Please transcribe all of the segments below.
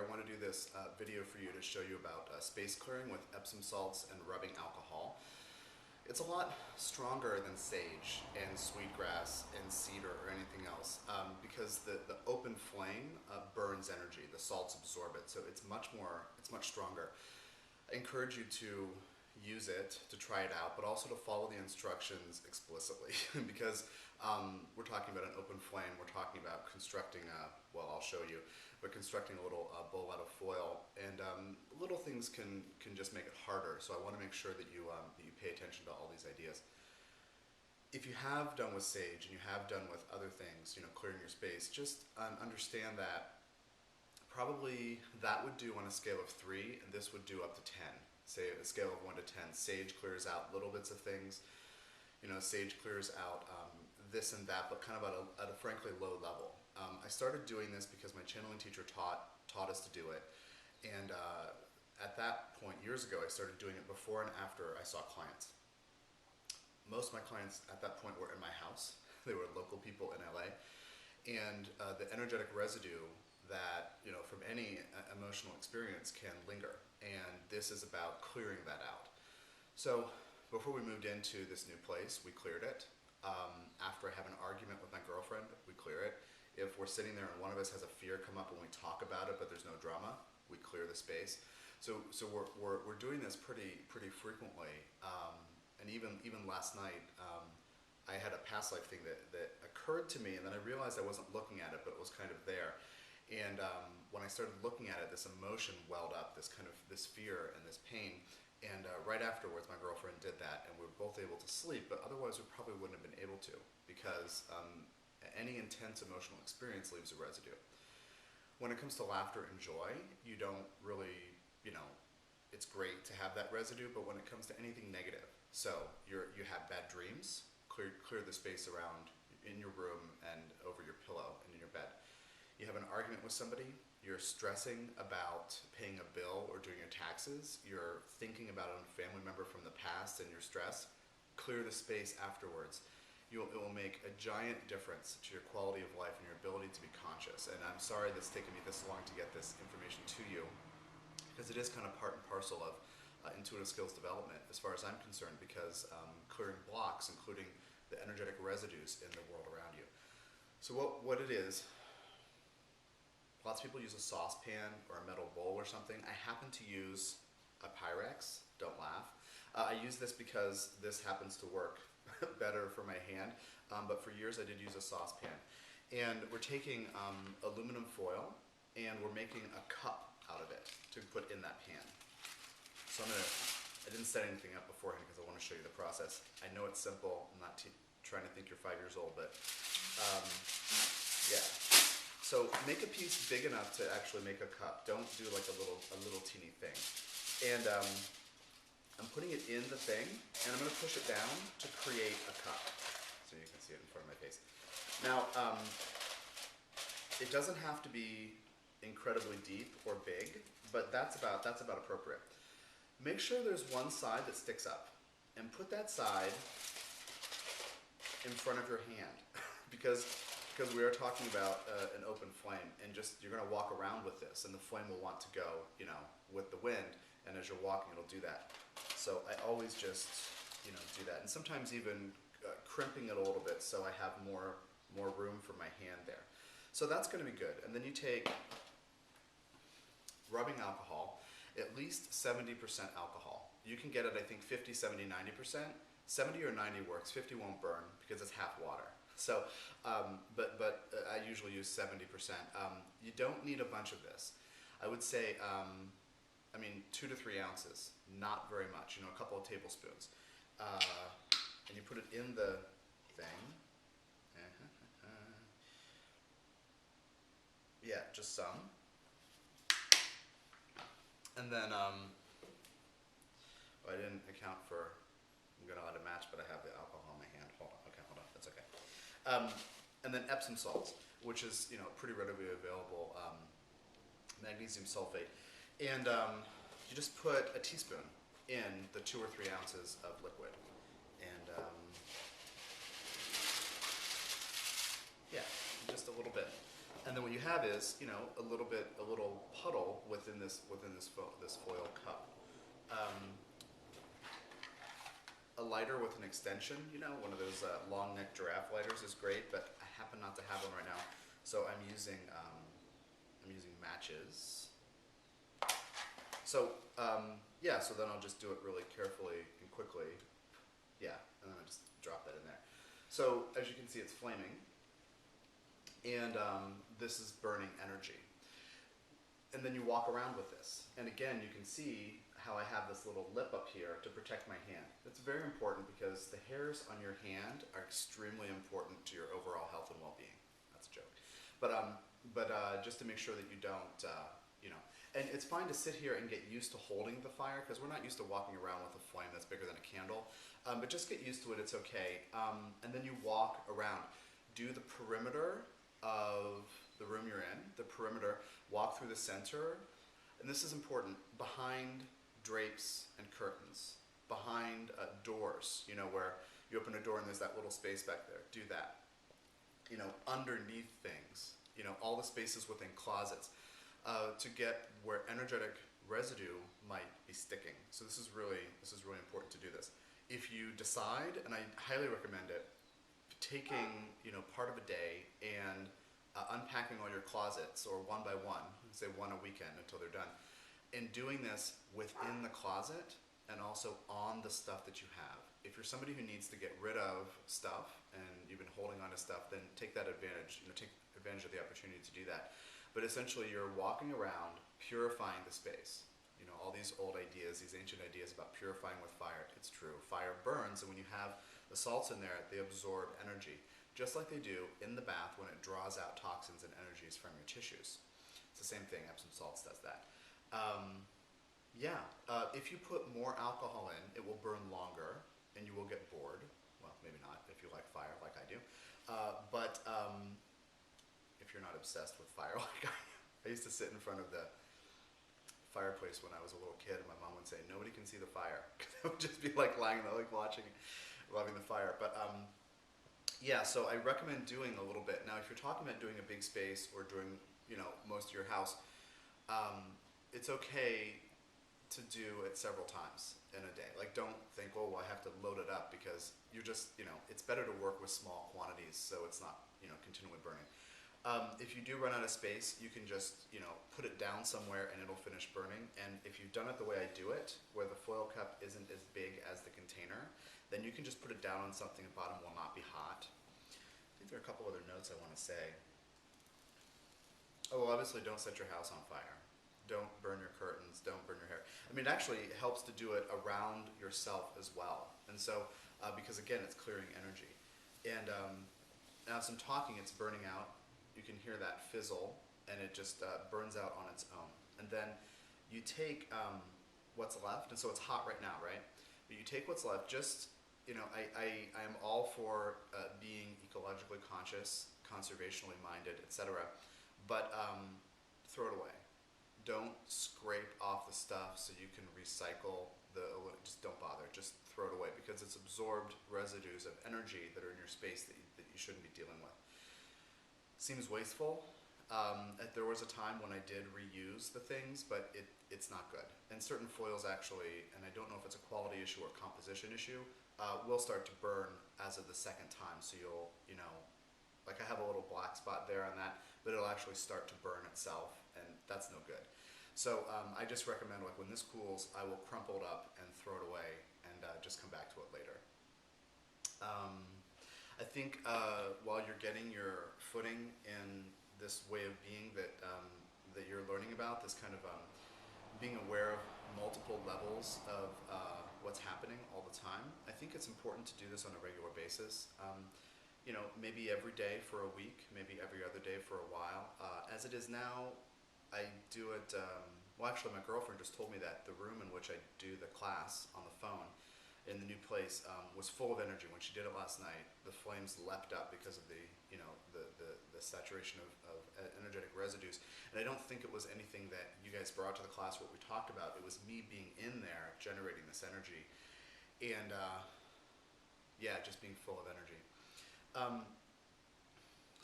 want to do this video for you to show you about space clearing with Epsom salts and rubbing alcohol. It's a lot stronger than sage and sweetgrass and cedar or anything else because the open flame burns energy. The salts absorb it, so it's much stronger. I encourage you to use it, to try it out, but also to follow the instructions explicitly because we're talking about an open flame. We're talking about constructing well, I'll show you, but constructing a little bowl out of foil, and little things can just make it harder. So I want to make sure that you pay attention to all these ideas. If you have done with sage and you have done with other things, clearing your space, just understand that probably that would do on a scale of 3, and this would do up to 10. Say a scale of 1 to 10. Sage clears out little bits of things. Sage clears out this and that, but kind of at a frankly low level. I started doing this because my channeling teacher taught us to do it, and at that point, years ago, I started doing it before and after I saw clients. Most of my clients at that point were in my house. They were local people in LA, and the energetic residue that from any emotional experience can linger, and this is about clearing that out. So before we moved into this new place, we cleared it. After I have an argument with my girlfriend, we clear it. If we're sitting there and one of us has a fear come up when we talk about it, but there's no drama, we clear the space. So we're doing this pretty frequently, and even last night, I had a past life thing that occurred to me, and then I realized I wasn't looking at it, but it was kind of there. And when I started looking at it, this emotion welled up, this fear and this pain. And right afterwards, my girlfriend did that, and we were both able to sleep, but otherwise we probably wouldn't have been able to, because any intense emotional experience leaves a residue. When it comes to laughter and joy, you don't really, it's great to have that residue, but when it comes to anything negative, so you have bad dreams, clear the space around in your room and over your pillow and in your bed. You have an argument with somebody, you're stressing about paying a bill or doing your taxes, you're thinking about a family member from the past and you're stressed, clear the space afterwards. It will make a giant difference to your quality of life and your ability to be conscious. And I'm sorry that's taken me this long to get this information to you, because it is kind of part and parcel of intuitive skills development as far as I'm concerned, because clearing blocks, including the energetic residues in the world around you. So what it is, lots of people use a saucepan or a metal bowl or something. I happen to use a Pyrex, don't laugh. I use this because this happens to work better for my hand, but for years I did use a saucepan. And we're taking aluminum foil and we're making a cup out of it to put in that pan. So I didn't set anything up beforehand because I want to show you the process. I know it's simple, I'm not trying to think you're 5 years old, but yeah. So make a piece big enough to actually make a cup. Don't do like a little teeny thing. And I'm putting it in the thing, and I'm going to push it down to create a cup. So you can see it in front of my face. Now, it doesn't have to be incredibly deep or big, but that's about appropriate. Make sure there's one side that sticks up, and put that side in front of your hand, because we are talking about an open flame, and you're going to walk around with this, and the flame will want to go, with the wind, and as you're walking, it'll do that. So I always just, do that, and sometimes even crimping it a little bit so I have more room for my hand there. So that's going to be good. And then you take rubbing alcohol, at least 70% alcohol. You can get it, I think, 50, 70, 90%. 70 or 90 works. 50 won't burn because it's half water. So, but I usually use 70%. You don't need a bunch of this. I would say, 2 to 3 ounces, not very much, a couple of tablespoons. And you put it in the thing. Yeah, just some. And then, I didn't account for, I'm going to let it match, but I have the alcohol in my hand. Hold on, that's okay. And then Epsom salts, which is, pretty readily available, magnesium sulfate. And you just put a teaspoon in the 2 or 3 ounces of liquid. And yeah, just a little bit. And then what you have is, a little puddle within this foil cup. A lighter with an extension, one of those long neck giraffe lighters is great, but I happen not to have one right now, so I'm using matches. So yeah, so then I'll just do it really carefully and quickly. Yeah, and then I just drop that in there. So as you can see, it's flaming, and this is burning energy. And then you walk around with this, and again, you can see how I have this little lip up here to protect my hand. It's very important because the hairs on your hand are extremely important to your overall health and well-being. That's a joke. But just to make sure that you don't, and it's fine to sit here and get used to holding the fire because we're not used to walking around with a flame that's bigger than a candle. But just get used to it, it's okay. And then you walk around. Do the perimeter of the room you're in, the perimeter, walk through the center, and this is important, behind drapes and curtains, behind doors, where you open a door and there's that little space back there. Do that. Underneath things, all the spaces within closets, to get where energetic residue might be sticking. So this is really important to do this. If you decide, and I highly recommend it, taking part of a day and unpacking all your closets, or one by one, say one a weekend until they're done, and doing this within the closet and also on the stuff that you have. If you're somebody who needs to get rid of stuff and you've been holding on to stuff, then take that advantage, take advantage of the opportunity to do that. But essentially you're walking around purifying the space. All these old ideas, these ancient ideas about purifying with fire, it's true. Fire burns, and when you have the salts in there, they absorb energy, just like they do in the bath when it draws out toxins and energies from your tissues. It's the same thing, Epsom salts does that. If you put more alcohol in, it will burn longer, and you will get bored. Well, maybe not if you like fire like I do. But if you're not obsessed with fire like I used to sit in front of the fireplace when I was a little kid, and my mom would say, nobody can see the fire. I would just be like lying there, like watching, loving the fire. But yeah, so I recommend doing a little bit. Now, if you're talking about doing a big space or doing, most of your house, it's okay to do it several times in a day. Like, don't think, oh, well, I have to load it up, because you're just, it's better to work with small quantities so it's not, continually burning. If you do run out of space, you can just, put it down somewhere and it'll finish burning. And if you've done it the way I do it, where the foil cup isn't as big as the container, then you can just put it down on something, the bottom will not be hot. I think there are a couple other notes I want to say. Oh, well, obviously don't set your house on fire. Don't burn your curtains, don't burn your hair. I mean, it actually helps to do it around yourself as well. And so, because again, it's clearing energy. And now as I'm talking, it's burning out. You can hear that fizzle, and it just burns out on its own. And then you take what's left, and so it's hot right now, right? But you take what's left, just, I am all for being ecologically conscious, conservationally minded, etc. But throw it away. Don't scrape off the stuff so you can recycle just don't bother. Just throw it away, because it's absorbed residues of energy that are in your space that you shouldn't be dealing with. Seems wasteful. There was a time when I did reuse the things, but it's not good. And certain foils actually, and I don't know if it's a quality issue or composition issue, will start to burn as of the second time. So you'll, like I have a little black spot there on that, but it'll actually start to burn itself, and that's no good. So I just recommend, like, when this cools, I will crumple it up and throw it away and just come back to it later. I think while you're getting your footing in this way of being that you're learning about, this kind of being aware of multiple levels of what's happening all the time, I think it's important to do this on a regular basis. Maybe every day for a week, maybe every other day for a while. As it is now, I do it, well, actually my girlfriend just told me that the room in which I do the class on the phone in the new place was full of energy. When she did it last night, the flames leapt up because of the saturation of energetic residues. And I don't think it was anything that you guys brought to the class, what we talked about. It was me being in there, generating this energy. And yeah, just being full of energy.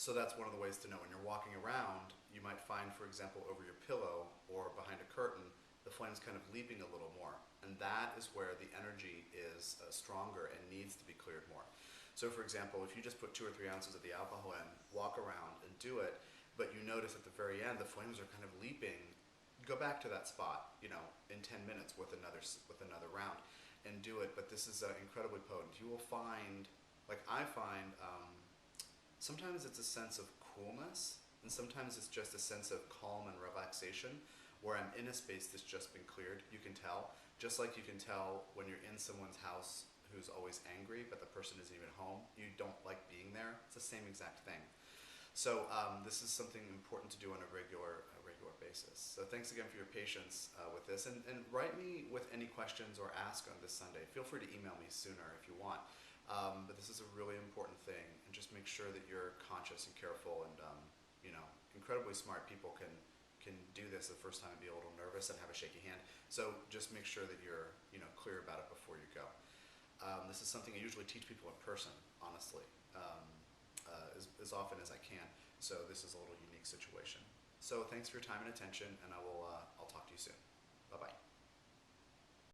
So that's one of the ways to know. When you're walking around, you might find, for example, over your pillow or behind a curtain, the flame's kind of leaping a little more. And that is where the energy is stronger and needs to be cleared more. So for example, if you just put 2 or 3 ounces of the alcohol in, walk around and do it, but you notice at the very end the flames are kind of leaping, go back to that spot, you know, in 10 minutes with another round and do it. But this is incredibly potent. You will find, like I find, sometimes it's a sense of coolness, and sometimes it's just a sense of calm and relaxation, where I'm in a space that's just been cleared. You can tell, just like you can tell when you're in someone's house who's always angry, but the person isn't even home. You don't like being there. It's the same exact thing. So this is something important to do on a regular basis. So thanks again for your patience with this, and write me with any questions or ask on this Sunday. Feel free to email me sooner if you want. But this is a really important thing, and just make sure that you're conscious and careful. And you know, incredibly smart people can do this the first time and be a little nervous and have a shaky hand. So just make sure that you're clear about it before you go. This is something I usually teach people in person, honestly, as often as I can. So this is a little unique situation. So thanks for your time and attention, and I'll talk to you soon. Bye bye.